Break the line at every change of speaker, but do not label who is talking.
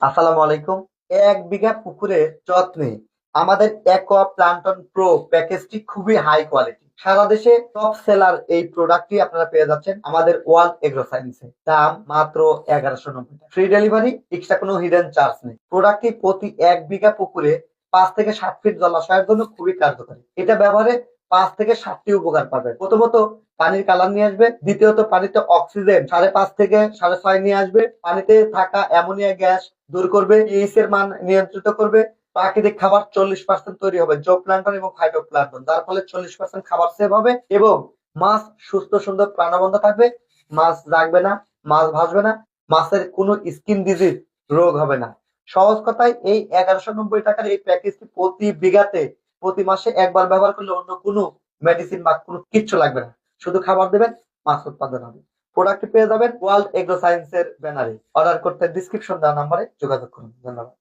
আসসালামু আলাইকুম। ১ বিঘা পুকুরের যত্নে আমাদের অ্যাকোয়া প্লান্টন প্রো প্যাকেজটি খুবই হাই কোয়ালিটি। সারা দেশে টপ সেলার এই প্রোডাক্টটি আপনারা পেয়ে যাচ্ছেন আমাদের ওয়ার্ল্ড এগ্রো সায়েন্সে। দাম মাত্র ১১৯০ টাকা। ফ্রি ডেলিভারি, এক্সট্রা কোনো হিডেন চার্জ নেই। প্রোডাক্টটি প্রতি ১ বিঘা পুকুরে ৫ থেকে ৭ ফিট জলাশয়ের জন্য খুবই কার্যকরী। এটা ব্যবহারে ৫ থেকে ৭টি উপকার পাবেন। প্রথমত, পানির কালার নিয়ে আসবে। দ্বিতীয়ত, পানিতে অক্সিজেন ৫.৫ থেকে ৬.৫ নিয়ে আসবে। পানিতে থাকা অ্যামোনিয়া গ্যাস দূর করবে, পিএইচ এর মান নিয়ন্ত্রিত করবে। প্রাকৃতিক খাবার ৪০% তৈরি হবে জো প্ল্যান্টন এবং ফাইটোপ্ল্যাঙ্কটন, যার ফলে ৪০% খাবার সেভ হবে এবং মাছ সুস্থ সুন্দর প্রাণবন্ত থাকবে। মাছ জাগবে না, মাছ ভাসবে না, মাছের কোনো স্কিন ডিজিজ রোগ হবে না। সহজ কথায় এই ১১৯০ টাকার এই প্যাকেজটি প্রতি বিঘাতে প্রতি মাসে একবার ব্যবহার করলে অন্য কোনো মেডিসিন বা কোনো কিচ্ছু লাগবে না। শুধু খাবার দেবেন, মাছ উৎপাদন হবে। প্রোডাক্টটি পেয়ে যাবেন ওয়ার্ল্ড এগ্রো সায়েন্সের ব্যানারে। অর্ডার করতে ডিসক্রিপশন দেওয়া নাম্বারে যোগাযোগ করুন। ধন্যবাদ।